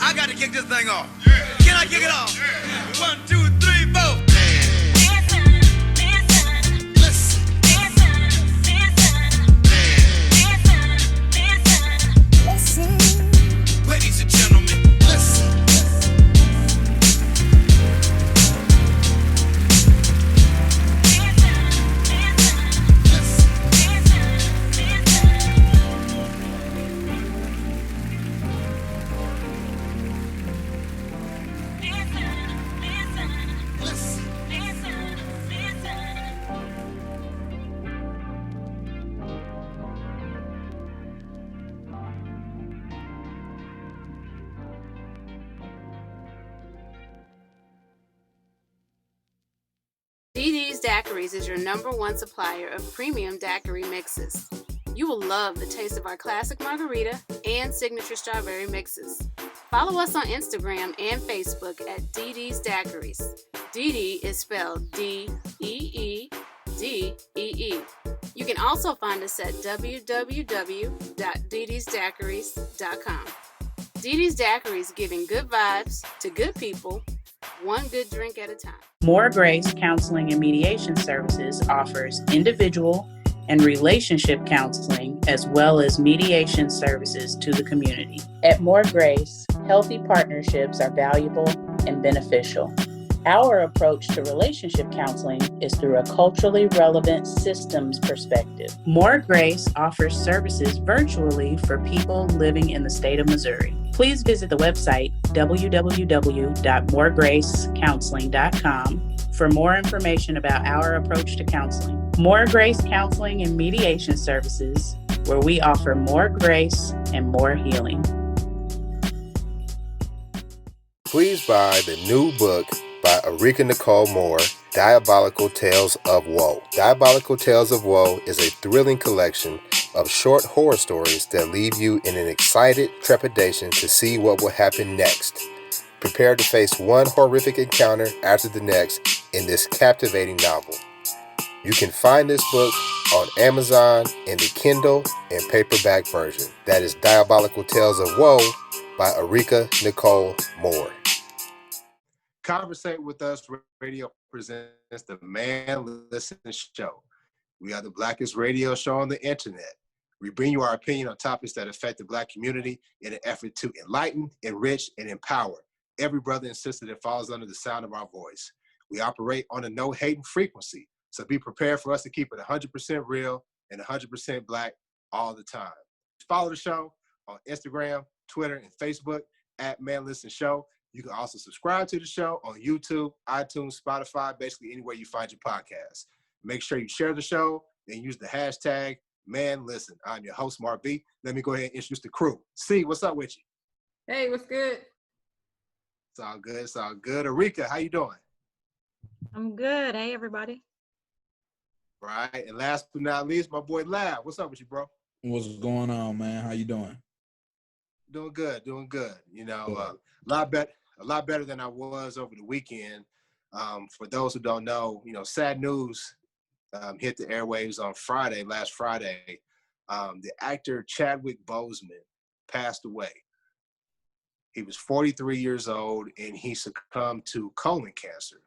I got to kick this thing off. Can I kick it off? 1, 2, 3, 4. Ladies and gentlemen, listen. DD's Daiquiris is your #1 supplier of premium daiquiri mixes. You will love the taste of our classic margarita and signature strawberry mixes. Follow us on Instagram and Facebook at DD's Daiquiris. DD is spelled DEEDEE. You can also find us at www.dd'sdaiquiris.com. DD's Daiquiris, giving good vibes to good people, one good drink at a time. More Grace Counseling and Mediation Services offers individual and relationship counseling as well as mediation services to the community. At More Grace, healthy partnerships are valuable and beneficial. Our approach to relationship counseling is through a culturally relevant systems perspective. More Grace offers services virtually for people living in the state of Missouri. Please visit the website www.moregracecounseling.com for more information about our approach to counseling. More Grace Counseling and Mediation Services, where we offer more grace and more healing. Please buy the new book by Arika Nicole Moore, Diabolical Tales of Woe. Diabolical Tales of Woe is a thrilling collection of short horror stories that leave you in an excited trepidation to see what will happen next. Prepare to face one horrific encounter after the next in this captivating novel. You can find this book on Amazon in the Kindle and paperback version. That is Diabolical Tales of Woe by Arika Nicole Moore. Conversate with Us Radio presents the Man Listen Show. We are the blackest radio show on the internet. We bring you our opinion on topics that affect the Black community in an effort to enlighten, enrich, and empower every brother and sister that falls under the sound of our voice. We operate on a no-hating frequency, so be prepared for us to keep it 100% real and 100% Black all the time. Follow the show on Instagram, Twitter, and Facebook at Man Listen Show. You can also subscribe to the show on YouTube, iTunes, Spotify, basically anywhere you find your podcast. Make sure you share the show and use the hashtag ManListen. I'm your host, Mark B. Let me go ahead and introduce the crew. C, what's up with you? Hey, what's good? It's all good. It's all good. Arika, how you doing? I'm good. Hey, everybody. Right. And last but not least, my boy Lab. What's up with you, bro? What's going on, man? How you doing? Doing good. Doing good. You know, a lot better than I was over the weekend. For those who don't know, you know, sad news hit the airwaves on last Friday. The actor Chadwick Boseman passed away. He was 43 years old and he succumbed to colon cancer.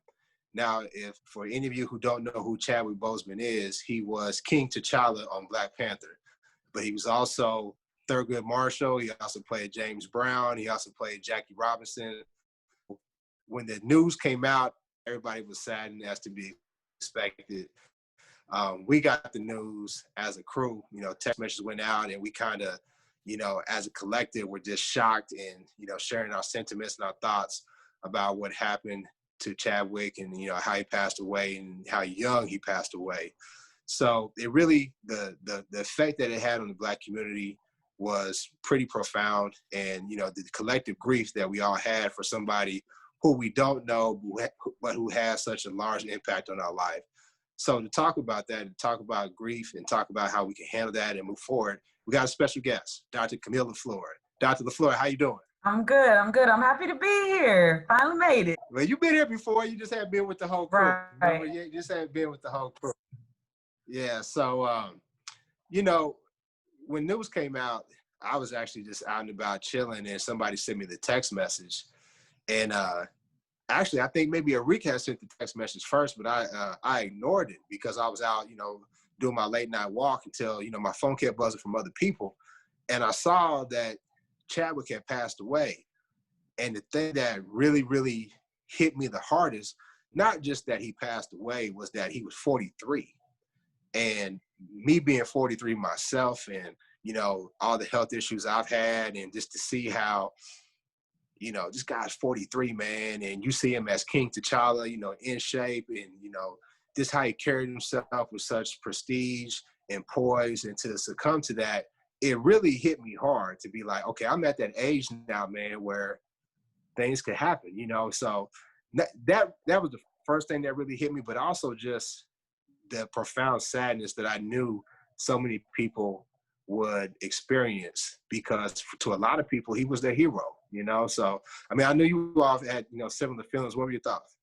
Now, if for any of you who don't know who Chadwick Boseman is, he was King T'Challa on Black Panther, but he was also Thurgood Marshall. He also played James Brown. He also played Jackie Robinson. When the news came out, everybody was saddened, as to be expected. We got the news as a crew, you know, text messages went out and we kind of, you know, as a collective, we're just shocked and, you know, sharing our sentiments and our thoughts about what happened to Chadwick and, you know, how he passed away and how young he passed away. So it really, the effect that it had on the Black community was pretty profound. And, you know, the collective grief that we all had for somebody who we don't know, but who has such a large impact on our life. So to talk about that, and talk about grief and talk about how we can handle that and move forward, we got a special guest, Dr. Camille Lafleur. Dr. Lafleur, how you doing? I'm good. I'm happy to be here. Finally made it. Well, you've been here before. You just haven't been with the whole crew. Right. You just haven't been with the whole crew. Yeah. So, you know, when news came out, I was actually just out and about chilling, and somebody sent me the text message. And actually, I think maybe Arika had sent the text message first, but I ignored it because I was out, doing my late night walk until, my phone kept buzzing from other people. And I saw that Chadwick had passed away. And the thing that really, really hit me the hardest, not just that he passed away, was that he was 43. And me being 43 myself, and, all the health issues I've had, and just to see how, this guy's 43, man, and you see him as King T'Challa, in shape, and, just how he carried himself with such prestige and poise, and to succumb to that, it really hit me hard to be like, okay, I'm at that age now, man, where things could happen, so that was the first thing that really hit me, but also just the profound sadness that I knew so many people would experience, because to a lot of people, he was their hero, so, I mean, I knew you all had, similar feelings. What were your thoughts?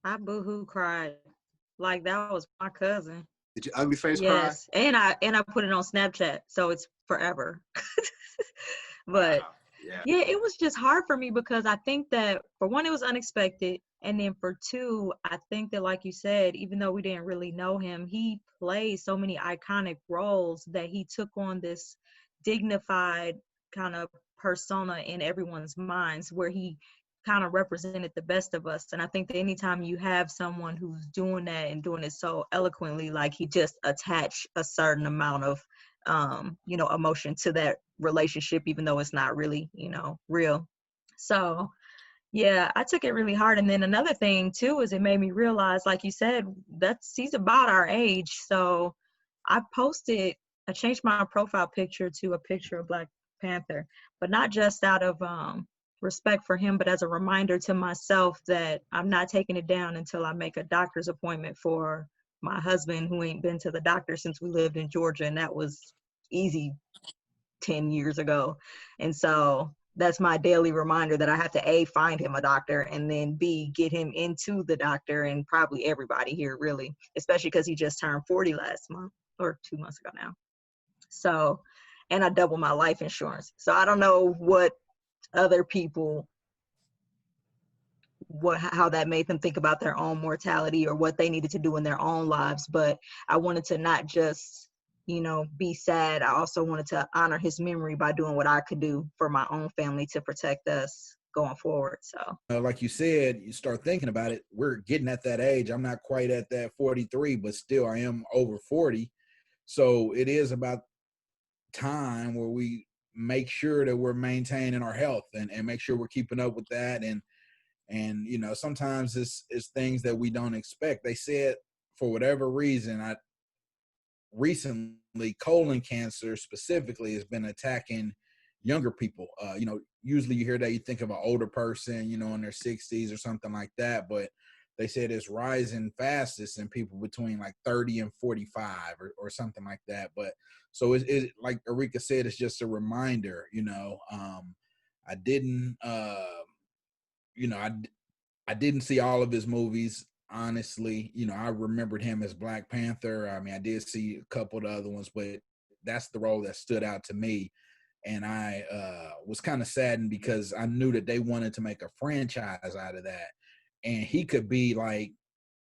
I boohoo cried. Like that was my cousin. Did your ugly face cry? Yes. And I put it on Snapchat, so it's forever. But Wow. yeah, it was just hard for me because I think that for one, it was unexpected. And then for two, I think that, like you said, even though we didn't really know him, he played so many iconic roles that he took on this dignified kind of persona in everyone's minds, where he kind of represented the best of us. And I think that anytime you have someone who's doing that and doing it so eloquently, like he just attached a certain amount of emotion to that relationship, even though it's not really, real. So yeah, I took it really hard. And then another thing too is it made me realize, like you said, he's about our age. So I changed my profile picture to a picture of Black Panther, but not just out of respect for him, but as a reminder to myself that I'm not taking it down until I make a doctor's appointment for my husband, who ain't been to the doctor since we lived in Georgia, and that was easy 10 years ago. And so that's my daily reminder that I have to A, find him a doctor, and then B, get him into the doctor, and probably everybody here really, especially because he just turned 40 last month or 2 months ago now. So, and I doubled my life insurance. So I don't know what other people, how that made them think about their own mortality or what they needed to do in their own lives. But I wanted to not just, be sad. I also wanted to honor his memory by doing what I could do for my own family to protect us going forward. So like you said, you start thinking about it, we're getting at that age. I'm not quite at that 43, but still I am over 40. So it is about time where we make sure that we're maintaining our health and make sure we're keeping up with that. And sometimes it's things that we don't expect. They said for whatever reason, recently colon cancer specifically has been attacking younger people. Usually you hear that, you think of an older person, in their 60s or something like that, but they said it's rising fastest in people between like 30 and 45 or something like that. But so it like Arika said, it's just a reminder. I didn't I didn't see all of his movies, honestly. I remembered him as Black Panther. I mean, I did see a couple of the other ones, but that's the role that stood out to me. And I was kind of saddened because I knew that they wanted to make a franchise out of that. And he could be like,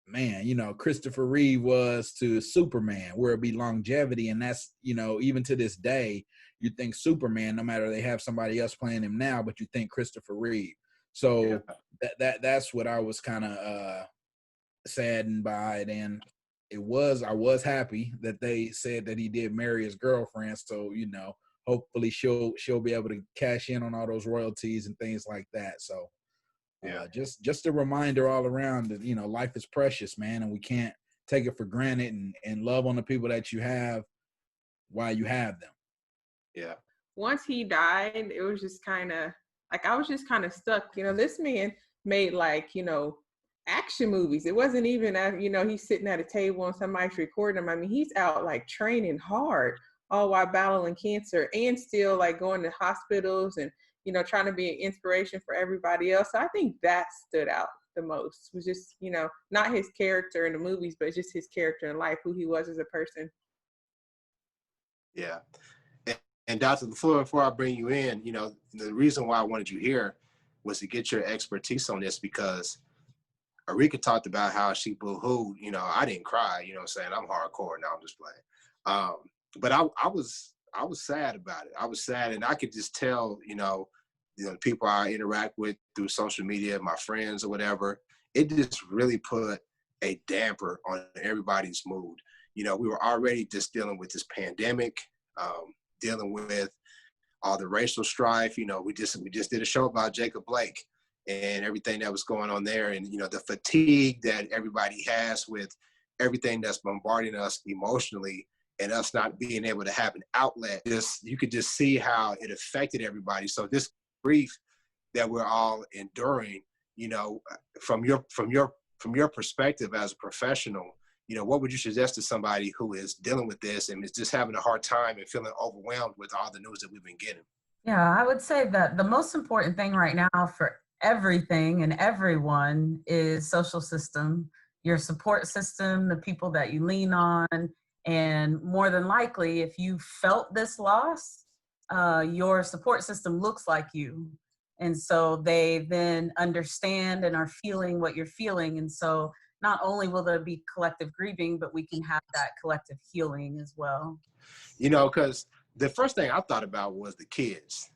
man, Christopher Reeve was to Superman, where it'd be longevity. And that's, even to this day, you think Superman, no matter they have somebody else playing him now, but you think Christopher Reeve. So that's what I was kind of saddened by it. And I was happy that they said that he did marry his girlfriend. So, hopefully she'll be able to cash in on all those royalties and things like that. So just a reminder all around that, life is precious, man, and we can't take it for granted, and love on the people that you have while you have them. Yeah. Once he died, it was just kind of like, I was just kind of stuck. This man made action movies. It wasn't even, he's sitting at a table and somebody's recording him. I mean, he's out like training hard, all while battling cancer, and still like going to hospitals and, trying to be an inspiration for everybody else. So I think that stood out the most, was just, not his character in the movies, but just his character in life, who he was as a person. Yeah. And Dr. LaFleur, before I bring you in, the reason why I wanted you here was to get your expertise on this, because Arika talked about how she boo-hooed. I didn't cry, what I'm saying? I'm hardcore now, I'm just playing. But I was sad about it. I was sad, and I could just tell, the people I interact with through social media, my friends or whatever, it just really put a damper on everybody's mood. We were already just dealing with this pandemic, dealing with all the racial strife. We just did a show about Jacob Blake and everything that was going on there, and the fatigue that everybody has with everything that's bombarding us emotionally, and us not being able to have an outlet. You could just see how it affected everybody. So this grief that we're all enduring, from your perspective as a professional, what would you suggest to somebody who is dealing with this and is just having a hard time and feeling overwhelmed with all the news that we've been getting? Yeah, I would say that the most important thing right now for everything and everyone is social system, your support system, the people that you lean on. And more than likely, if you felt this loss, your support system looks like you. And so they then understand and are feeling what you're feeling. And so not only will there be collective grieving, but we can have that collective healing as well. Because the first thing I thought about was the kids.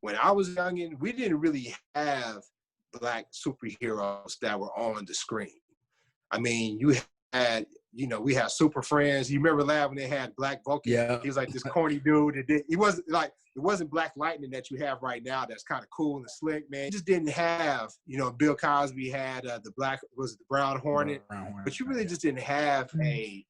When I was young, we didn't really have Black superheroes that were on the screen. I mean, you had, we had Super Friends. You remember when they had Black Vulcan? Yeah. He was like this corny dude. It wasn't Black Lightning that you have right now that's kind of cool and slick, man. You just didn't have, Bill Cosby had the Brown Hornet, but you really just didn't have a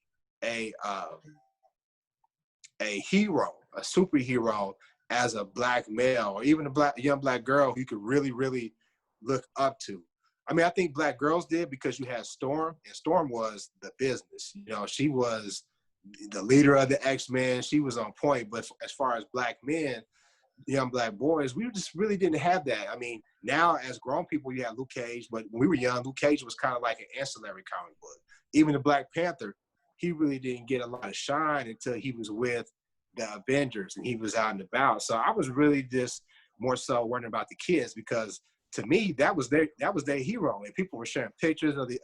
hero, a superhero as a Black male, or even a young Black girl who you could really, really look up to. I mean, I think Black girls did, because you had Storm, and Storm was the business. She was the leader of the X-Men. She was on point. But as far as Black men, young Black boys, we just really didn't have that. I mean, now as grown people, you have Luke Cage, but when we were young, Luke Cage was kind of like an ancillary comic book. Even the Black Panther, he really didn't get a lot of shine until he was with the Avengers and he was out and about. So I was really just more so worrying about the kids, because to me, that was their hero. And people were sharing pictures of the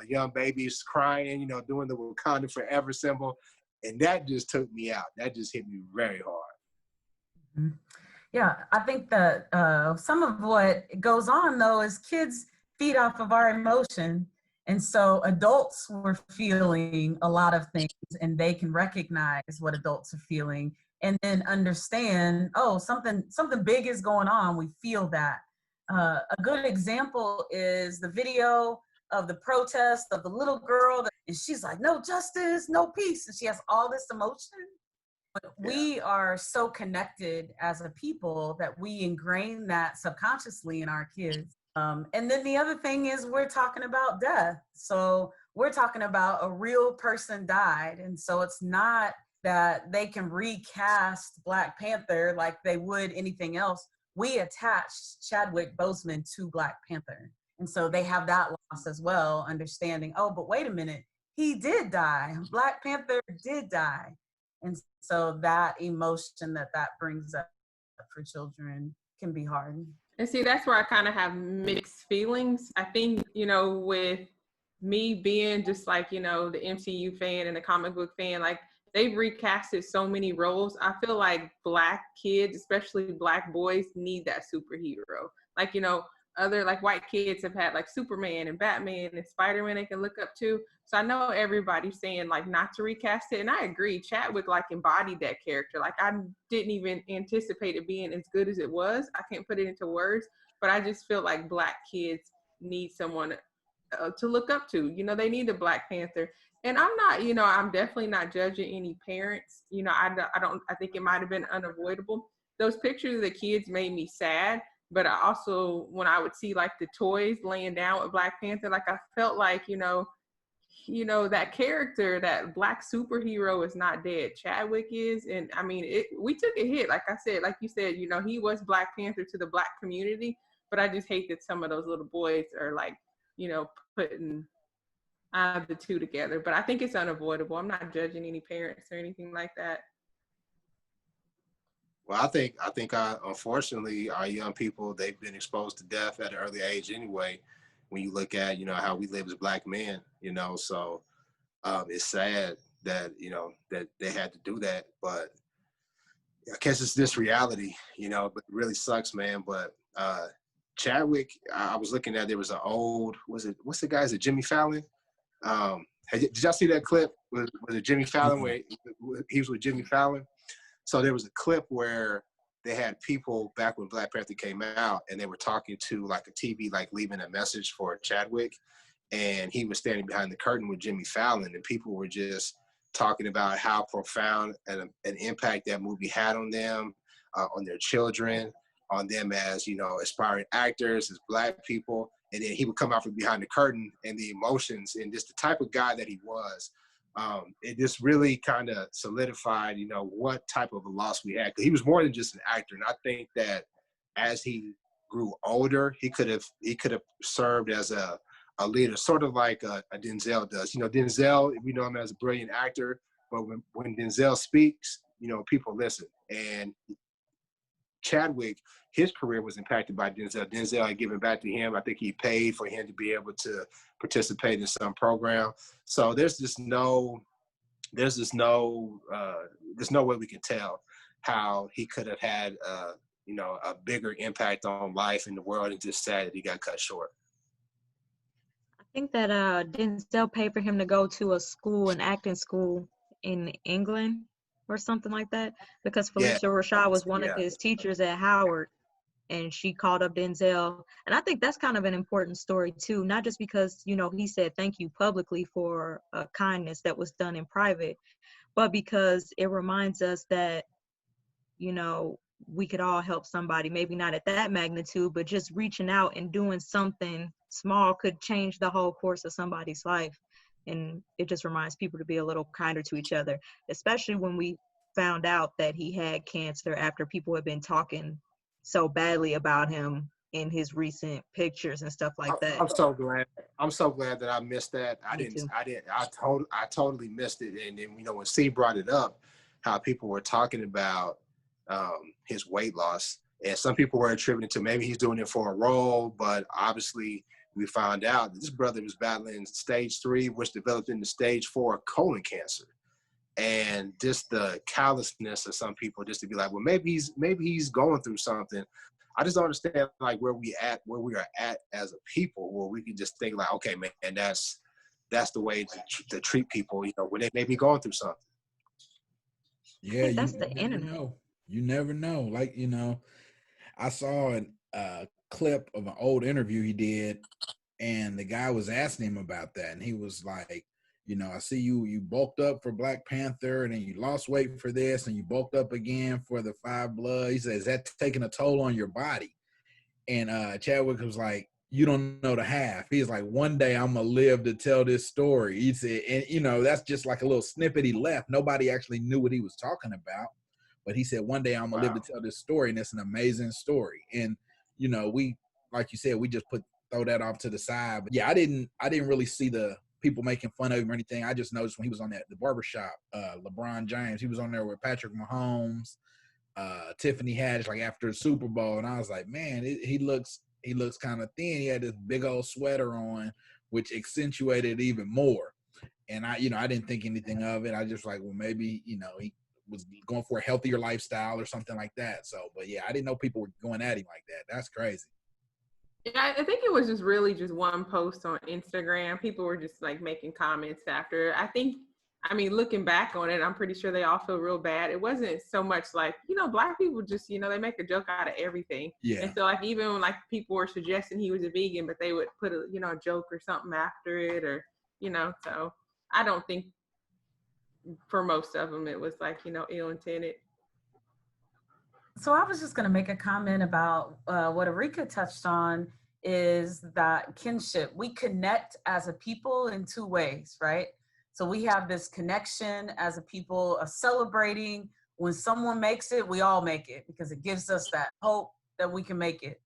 young babies crying, doing the Wakanda Forever symbol. And that just took me out. That just hit me very hard. Mm-hmm. Yeah, I think that some of what goes on, though, is kids feed off of our emotion. And so adults were feeling a lot of things, and they can recognize what adults are feeling and then understand, oh, something big is going on. We feel that. A good example is the video of the protest of the little girl, and she's like, no justice, no peace. And she has all this emotion. But we are so connected as a people that we ingrain that subconsciously in our kids. And then the other thing is we're talking about death. So we're talking about a real person died. And so it's not that they can recast Black Panther like they would anything else. We attached Chadwick Boseman to Black Panther. And so they have that loss as well, understanding, oh, but wait a minute, he did die. Black Panther did die. And so that emotion that brings up for children can be hard. And see, that's where I kind of have mixed feelings. I think, with me being just like, the MCU fan and the comic book fan, like they've recasted so many roles. I feel like Black kids, especially Black boys, need that superhero. Like, other like white kids have had like Superman and Batman and Spider-Man they can look up to. So I know everybody's saying like not to recast it. And I agree, Chadwick like embodied that character. Like I didn't even anticipate it being as good as it was. I can't put it into words, but I just feel like Black kids need someone to look up to. They need a Black Panther. And I'm not, I'm definitely not judging any parents. I think it might've been unavoidable. Those pictures of the kids made me sad. But I also, when I would see like the toys laying down with Black Panther, like I felt like, that character, that Black superhero is not dead. Chadwick is. And I mean, we took a hit. Like I said, like you said, he was Black Panther to the Black community, but I just hate that some of those little boys are like, putting the two together. But I think it's unavoidable. I'm not judging any parents or anything like that. Well, I think unfortunately our young people, they've been exposed to death at an early age anyway. When you look at, you know, how we live as black men, you know, so it's sad that, you know, that they had to do that, but I guess it's this reality, you know, but it really sucks, man. But Chadwick, I was looking at, there was an old, what's the guy, is it Jimmy Fallon? Did y'all see that clip? Was it Jimmy Fallon where he was with Jimmy Fallon? So there was a clip where they had people back when Black Panther came out, and they were talking to like a TV, like leaving a message for Chadwick, and he was standing behind the curtain with Jimmy Fallon, and people were just talking about how profound an impact that movie had on them, on their children, on them as, you know, aspiring actors, as black people. And then he would come out from behind the curtain, and the emotions and just the type of guy that he was, it just really kind of solidified, you know, what type of a loss we had. Because he was more than just an actor. And I think that as he grew older, he could have served as a leader, sort of like a Denzel does. You know, Denzel, we know him as a brilliant actor, but when Denzel speaks, you know, people listen. And Chadwick, his career was impacted by Denzel. Denzel had given back to him. I think he paid for him to be able to participate in some program. So there's no way we can tell how he could have had, you know, a bigger impact on life in the world, and just sad that he got cut short. I think that Denzel paid for him to go to an acting school in England or something like that, because Felicia Rashad was one of his teachers at Howard, and she called up Denzel. And I think that's kind of an important story too, not just because, you know, he said thank you publicly for a kindness that was done in private, but because it reminds us that, you know, we could all help somebody, maybe not at that magnitude, but just reaching out and doing something small could change the whole course of somebody's life. And it just reminds people to be a little kinder to each other, especially when we found out that he had cancer after people had been talking so badly about him in his recent pictures and stuff like that. I'm so glad that I missed that. I totally missed it. And then, you know, when C brought it up, how people were talking about his weight loss, and some people were attributing to maybe he's doing it for a role, but obviously we found out that this brother was battling stage 3, which developed into stage 4 colon cancer. And just the callousness of some people, just to be like, well, maybe he's going through something. I just don't understand, like, where we are at as a people, where we can just think like, okay, man, and that's the way to treat people, you know, when they may be going through something. Yeah, that's the internet. You never know. Like, you know, I saw a clip of an old interview he did, and the guy was asking him about that, and he was like, you know, I see you bulked up for Black Panther, and then you lost weight for this, and you bulked up again for the Five Blood. He says, that's taking a toll on your body. And Chadwick was like, you don't know the half. He's like, one day I'm going to live to tell this story. He said, and, you know, that's just like a little snippet he left. Nobody actually knew what he was talking about. But he said, one day I'm going to live to tell this story, and it's an amazing story. And, you know, we, like you said, we just throw that off to the side. But yeah, I didn't really see the people making fun of him or anything. I just noticed when he was on the barbershop, LeBron James, he was on there with Patrick Mahomes, Tiffany Haddish, like after the Super Bowl. And I was like, man, he looks kind of thin. He had this big old sweater on, which accentuated it even more. And I didn't think anything of it. I just like, well, maybe, you know, he was going for a healthier lifestyle or something like that. So, but yeah, I didn't know people were going at him like that. That's crazy. Yeah, I think it was just really just one post on Instagram. People were just like making comments after. I mean, looking back on it, I'm pretty sure they all feel real bad. It wasn't so much like, you know, Black people just, you know, they make a joke out of everything. Yeah. And so like, even when like people were suggesting he was a vegan, but they would put a, you know, a joke or something after it, or, you know, so I don't think for most of them it was like, you know, ill-intended. So I was just going to make a comment about what Erika touched on, is that kinship. We connect as a people in 2 ways, right? So we have this connection as a people of celebrating. When someone makes it, we all make it, because it gives us that hope that we can make it.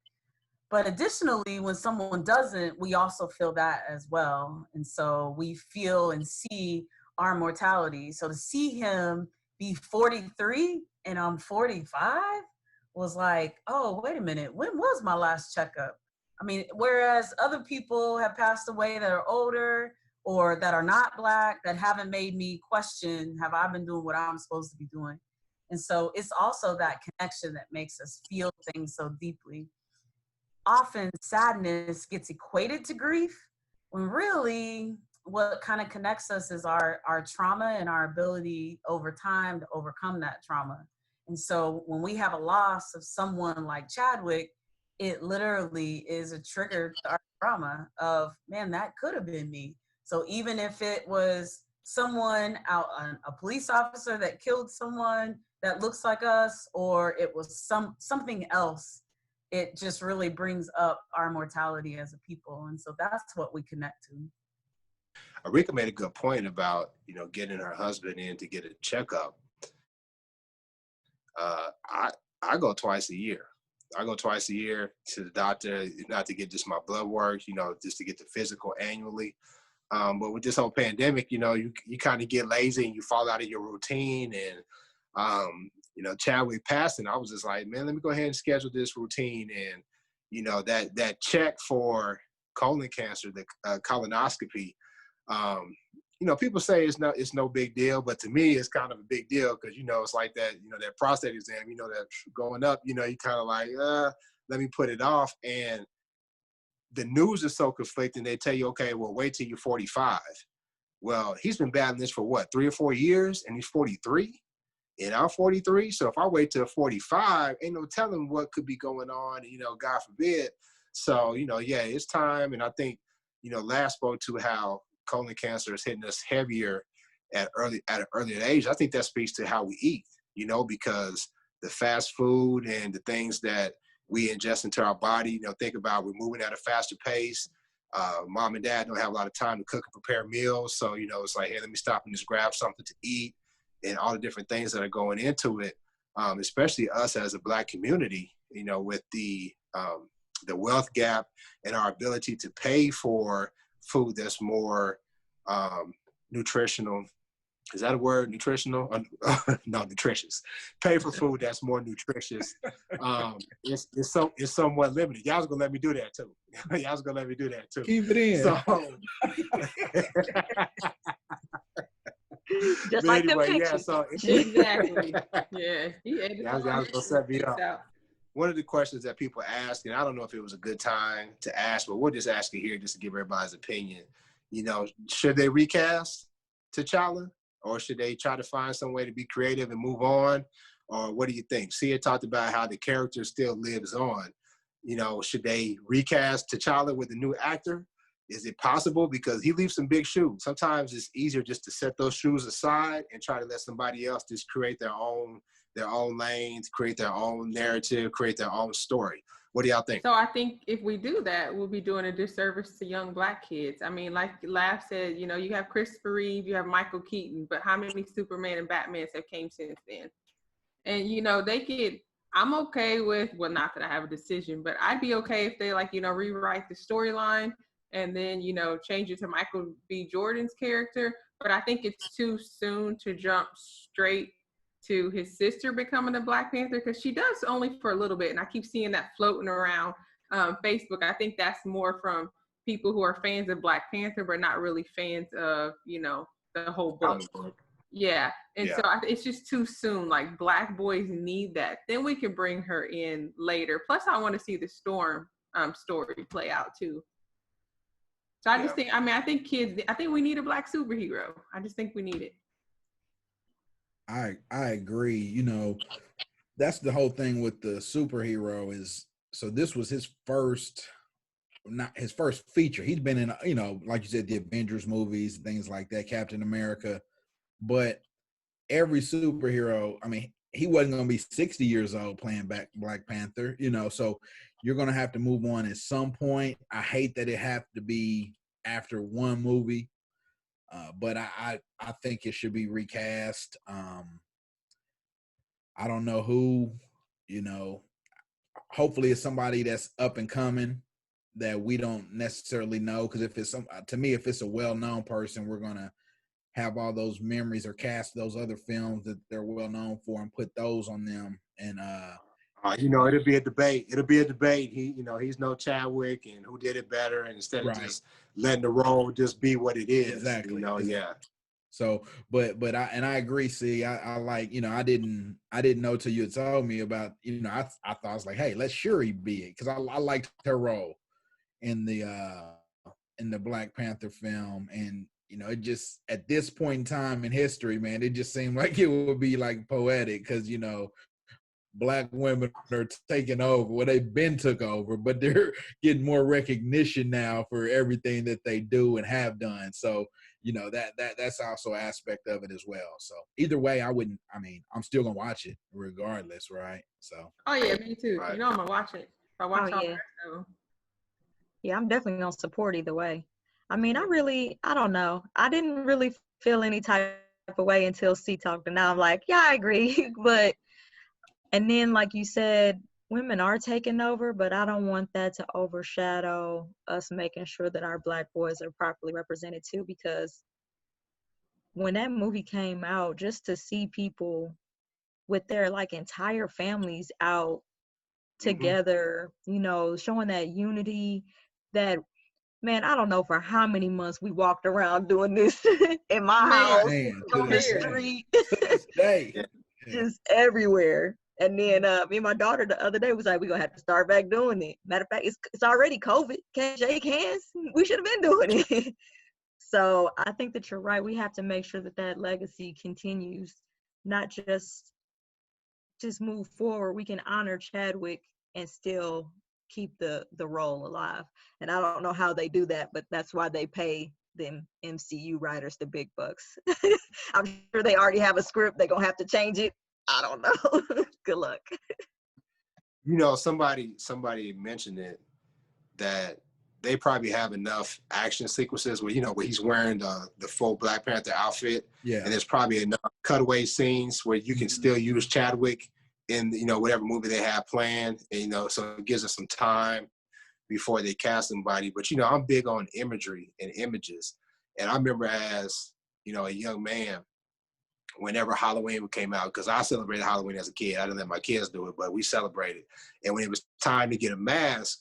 But additionally, when someone doesn't, we also feel that as well. And so we feel and see our mortality. So to see him be 43 and I'm 45 was like, oh, wait a minute, when was my last checkup? I mean, whereas other people have passed away that are older or that are not Black, that haven't made me question, have I been doing what I'm supposed to be doing? And so it's also that connection that makes us feel things so deeply. Often sadness gets equated to grief, when really what kind of connects us is our trauma and our ability over time to overcome that trauma. And so when we have a loss of someone like Chadwick, it literally is a trigger to our trauma of, man, that could have been me. So even if it was someone out, a police officer that killed someone that looks like us, or it was something else, it just really brings up our mortality as a people. And so that's what we connect to. Arika made a good point about, getting her husband in to get a checkup. I go twice a year. I go twice a year to the doctor, not to get just my blood work, just to get the physical annually. But with this whole pandemic, you kind of get lazy and you fall out of your routine. And, Chadwick passing, I was just like, man, let me go ahead and schedule this routine. And, that check for colon cancer, the colonoscopy, people say it's no big deal, but to me, it's kind of a big deal because, it's like that, that prostate exam, that going up, you kind of like, let me put it off. And the news is so conflicting. They tell you, okay, well, wait till you're 45. Well, he's been battling this for what, 3 or 4 years, and he's 43, and I'm 43. So if I wait till 45, ain't no telling what could be going on, God forbid. So, yeah, it's time. And I think, last spoke to how colon cancer is hitting us heavier at an earlier age. I think that speaks to how we eat, because the fast food and the things that we ingest into our body, think about, we're moving at a faster pace. Mom and dad don't have a lot of time to cook and prepare meals. So, it's like, hey, let me stop and just grab something to eat, and all the different things that are going into it, especially us as a Black community, with the wealth gap and our ability to pay for food that's more nutritional. Is that a word? Nutritional? No, nutritious. Pay for food that's more nutritious. It's somewhat limited. Y'all was gonna let me do that too. Y'all was gonna let me do that too. Keep it in. So, just like anyway, them yeah. pictures. So Exactly. Yeah. y'all was gonna set me up. One of the questions that people ask, and I don't know if it was a good time to ask, but we'll just ask it here just to give everybody's opinion. Should they recast T'Challa? Or should they try to find some way to be creative and move on? Or what do you think? Sia talked about how the character still lives on. Should they recast T'Challa with a new actor? Is it possible? Because he leaves some big shoes. Sometimes it's easier just to set those shoes aside and try to let somebody else just create their own lanes, create their own narrative, create their own story. What do y'all think? So I think if we do that, we'll be doing a disservice to young Black kids. I mean, like Laf said, you have Christopher Reeve, you have Michael Keaton, but how many Superman and Batmans have came since then? And, I'm okay with, well, not that I have a decision, but I'd be okay if they rewrite the storyline and then, change it to Michael B. Jordan's character. But I think it's too soon to jump straight to his sister becoming a Black Panther, because she does only for a little bit. And I keep seeing that floating around Facebook. I think that's more from people who are fans of Black Panther, but not really fans of, the whole book. Yeah. And so it's just too soon. Like, Black boys need that. Then we can bring her in later. Plus, I want to see the Storm story play out too. So I just think, I think we need a Black superhero. I just think we need it. I agree. That's the whole thing with the superhero is, so this was his first feature. He's been in, like you said, the Avengers movies, things like that, Captain America. But every superhero, he wasn't going to be 60 years old playing Black Panther, so you're going to have to move on at some point. I hate that it have to be after one movie. But I think it should be recast. I don't know who, hopefully it's somebody that's up and coming that we don't necessarily know. Because if it's if it's a well-known person, we're going to have all those memories or cast those other films that they're well known for and put those on them. And you know, it'll be a debate. It'll be a debate. He's no Chadwick, and who did it better, and instead of just letting the role just be what it is. Exactly. You know, yeah. So, but I agree. See, I like, you know, I didn't know till you had told me about, you know, I thought I was like, hey, let Shuri be it, because I liked her role in the Black Panther film, and you know, it just at this point in time in history, man, it just seemed like it would be like poetic, because you know, Black women are taking over. Well, they've been took over, but they're getting more recognition now for everything that they do and have done. So, you know, that's also an aspect of it as well. So either way, I'm still gonna watch it regardless, right? So. Oh yeah, me too. Right. You know I'm gonna watch it. If I watch all yeah. that, so. Yeah, I'm definitely gonna support either way. I mean, I don't know. I didn't really feel any type of way until C talked, and now I'm like, yeah, I agree. And then, like you said, women are taking over, but I don't want that to overshadow us making sure that our Black boys are properly represented too, because when that movie came out, just to see people with their like entire families out together, you know, showing that unity, that, man, I don't know for how many months we walked around doing this in my house, on the street, just everywhere. And then me and my daughter the other day was like, we're going to have to start back doing it. Matter of fact, it's already COVID. Can't shake hands. We should have been doing it. So I think that you're right. We have to make sure that that legacy continues, not just move forward. We can honor Chadwick and still keep the role alive. And I don't know how they do that, but that's why they pay them MCU writers the big bucks. I'm sure they already have a script. They're going to have to change it. I don't know. Good luck. You know, somebody mentioned it, that they probably have enough action sequences where, you know, where he's wearing the full Black Panther outfit. Yeah. And there's probably enough cutaway scenes where you can still use Chadwick in, you know, whatever movie they have planned. And, you know, so it gives us some time before they cast somebody. But, you know, I'm big on imagery and images. And I remember as, you know, a young man, whenever Halloween came out, because I celebrated Halloween as a kid. I didn't let my kids do it, but we celebrated. And when it was time to get a mask,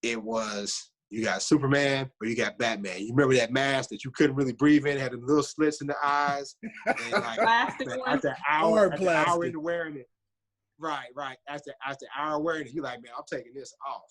it was, you got Superman or you got Batman. You remember that mask that you couldn't really breathe in, had them little slits in the eyes. And like, after an hour into wearing it. Right. After an hour wearing it, you're like, man, I'm taking this off.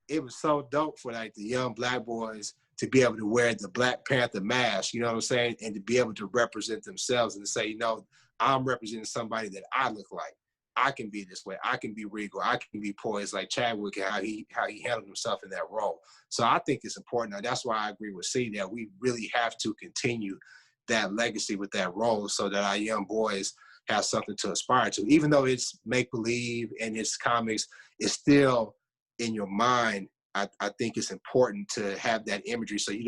It was so dope for like the young Black boys to be able to wear the Black Panther mask, you know what I'm saying? And to be able to represent themselves and to say, you know, I'm representing somebody that I look like. I can be this way. I can be regal. I can be poised like Chadwick and how he handled himself in that role. So I think it's important. Now, that's why I agree with C that we really have to continue that legacy with that role so that our young boys have something to aspire to. Even though it's make-believe and it's comics, it's still in your mind. I think it's important to have that imagery so you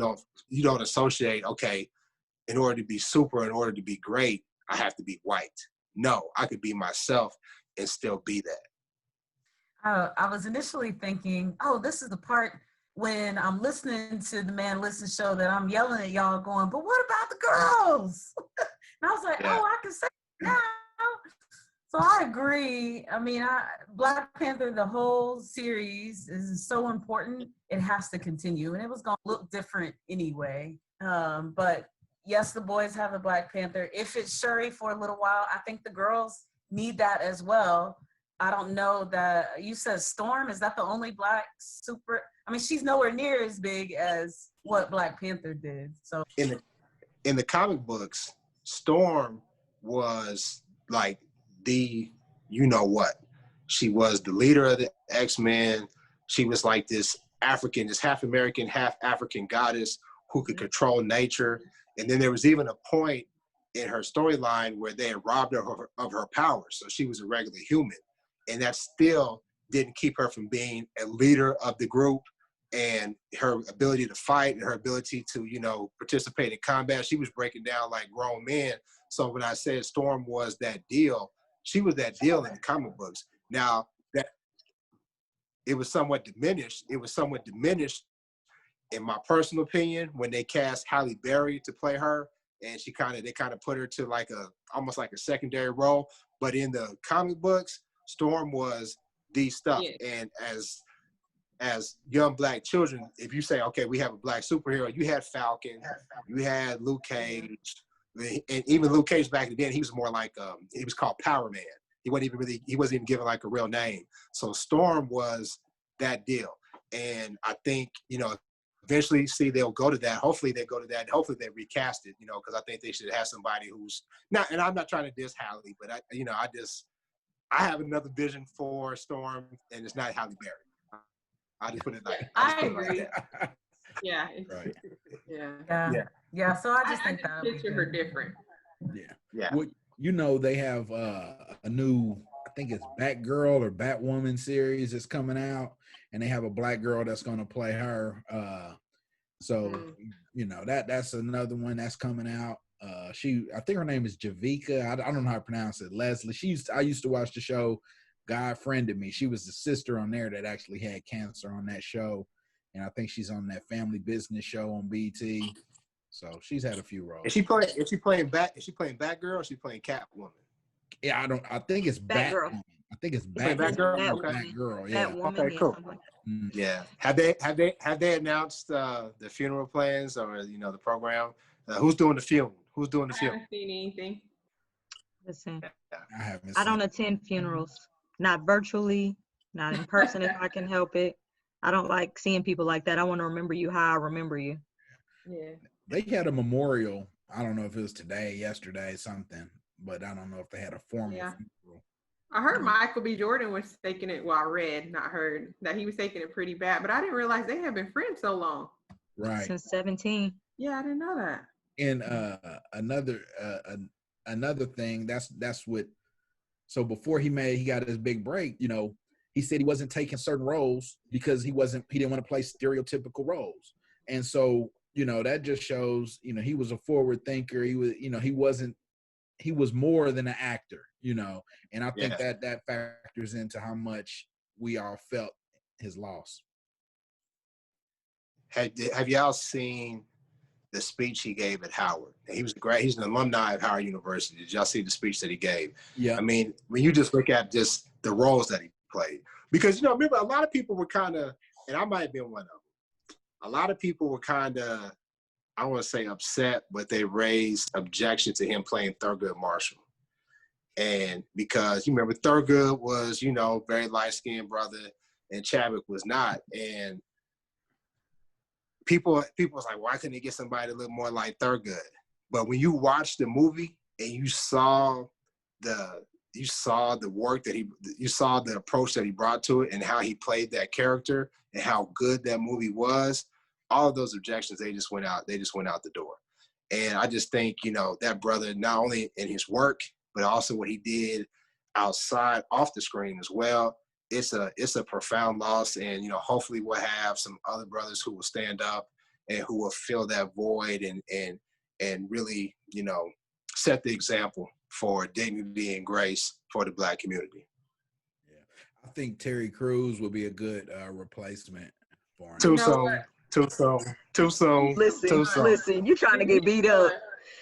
don't associate, okay, in order to be super, in order to be great, I have to be white. No, I could be myself and still be that. I was initially thinking, oh, this is the part when I'm listening to the Man Listen show that I'm yelling at y'all going, but what about the girls? And I was like, oh, I can say it now. So I agree. I mean, Black Panther, the whole series is so important. It has to continue. And it was going to look different anyway. But yes, the boys have a Black Panther. If it's Shuri for a little while, I think the girls need that as well. I don't know that you said Storm. Is that the only Black super? I mean, she's nowhere near as big as what Black Panther did. So in the comic books, Storm was like the, you know what? She was the leader of the X-Men. She was like this African, this half American, half African goddess who could control nature. And then there was even a point in her storyline where they had robbed her of her powers. So she was a regular human. And that still didn't keep her from being a leader of the group, and her ability to fight and her ability to, you know, participate in combat. She was breaking down like grown men. So when I said Storm was that deal, she was that deal in the comic books. Now, that it was somewhat diminished. It was somewhat diminished, in my personal opinion, when they cast Halle Berry to play her and they kind of put her to like almost like a secondary role. But in the comic books, Storm was the stuff. Yeah. And as young Black children, if you say, okay, we have a Black superhero, you had Falcon, you had Luke Cage, and even Luke Cage back then, he was more like he was called Power Man. He wasn't even given like a real name. So Storm was that deal. And I think, eventually, they'll go to that. Hopefully they go to that. Hopefully they recast it, because I think they should have somebody who's not, and I'm not trying to diss Halle, but I have another vision for Storm, and it's not Halle Berry. I just put it like I agree. Yeah. Right. Yeah. So I just think I that picture her different. Yeah. Well, they have a new, I think it's Batgirl or Batwoman series that's coming out, and they have a Black girl that's going to play her. That's another one that's coming out. I think her name is Javika. I don't know how to pronounce it. Leslie. I used to watch the show. God Friended Me. She was the sister on there that actually had cancer on that show, and I think she's on that Family Business show on BT. So she's had a few roles. Is she playing Batgirl or is she playing Catwoman? Yeah, I think it's Batgirl. I think it's Batgirl. Batgirl. Yeah. Batwoman, Okay, cool. Like Yeah. Have they announced the funeral plans or the program? Who's doing the funeral? I haven't seen anything. listen, I haven't. I don't attend funerals, not virtually, not in person if I can help it. I don't like seeing people like that. I want to remember you how I remember you. Yeah. They had a memorial. I don't know if it was today, yesterday, something, but I don't know if they had a formal funeral. I heard Michael B. Jordan was taking it. Well, I read, not heard, that he was taking it pretty bad. But I didn't realize they have been friends so long. Right. Since 17. Yeah, I didn't know that. And another thing, that's what. So before he got his big break, he said he wasn't taking certain roles because he didn't want to play stereotypical roles. And so, that just shows, he was a forward thinker. He was, he was more than an actor, and I think that factors into how much we all felt his loss. Have y'all seen the speech he gave at Howard? He's an alumni of Howard University. Did y'all see the speech that he gave? Yeah. I mean, when you just look at just the roles that he played, because, remember, a lot of people were kind of, and I might have been one of them, a lot of people were kind of, I don't want to say upset, but they raised objection to him playing Thurgood Marshall. And because you remember Thurgood was, very light-skinned brother, and Chadwick was not. And people was like, why couldn't they get somebody a little more like Thurgood? But when you watched the movie and you saw the work that you saw the approach that he brought to it and how he played that character and how good that movie was, all of those objections, they just went out the door. And I just think, that brother, not only in his work, but also what he did outside, off the screen as well, it's a profound loss. And, hopefully we'll have some other brothers who will stand up and who will fill that void and really, set the example for dignity and grace for the Black community. Yeah. I think Terry Crews would be a good replacement for him. Too soon. Listen, you trying to get beat up.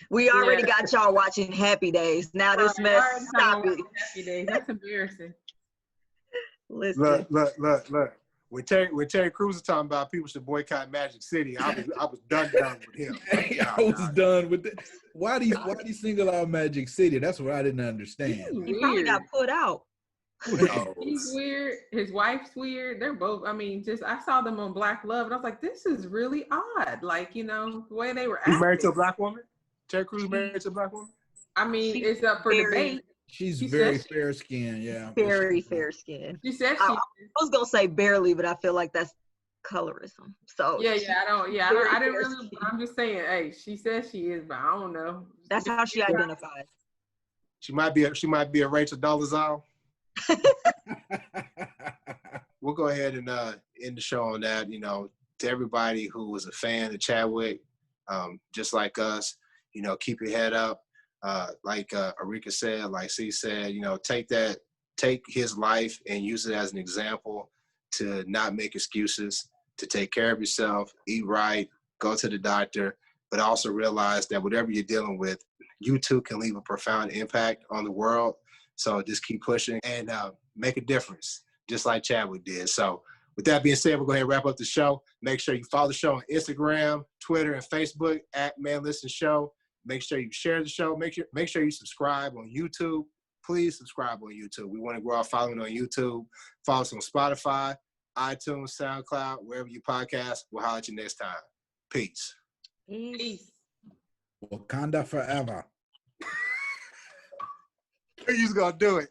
We already got y'all watching Happy Days. Now this mess, stop it. Happy Days. That's embarrassing. Listen. Look. When Terry Crews was talking about people should boycott Magic City, I was done with him. I was done with it. Why do you single out Magic City? That's what I didn't understand. He probably got put out. He's weird. His wife's weird. They're both, I saw them on Black Love, and I was like, this is really odd. Like, the way they were acting. He's married to a Black woman? Terry Crews married to a Black woman? It's up for debate. She's very fair-skinned, yeah. Very fair-skinned. She said I was going to say barely, but I feel like that's colorism. So I didn't really, I'm just saying, hey, she says she is, but I don't know. That's how she identifies. She might be a Rachel Dolezal. We'll go ahead and end the show on that. To everybody who was a fan of Chadwick, just like us, keep your head up. Like Arika said, like C said, take his life and use it as an example to not make excuses, to take care of yourself, eat right, go to the doctor, but also realize that whatever you're dealing with, you too can leave a profound impact on the world. So just keep pushing and make a difference, just like Chadwick did. So with that being said, we'll go ahead and wrap up the show. Make sure you follow the show on Instagram, Twitter, and Facebook at Man Listen Show. Make sure you share the show. Make sure you subscribe on YouTube. Please subscribe on YouTube. We want to grow our following on YouTube. Follow us on Spotify, iTunes, SoundCloud, wherever you podcast. We'll holler at you next time. Peace. Peace. Wakanda forever. You're just going to do it.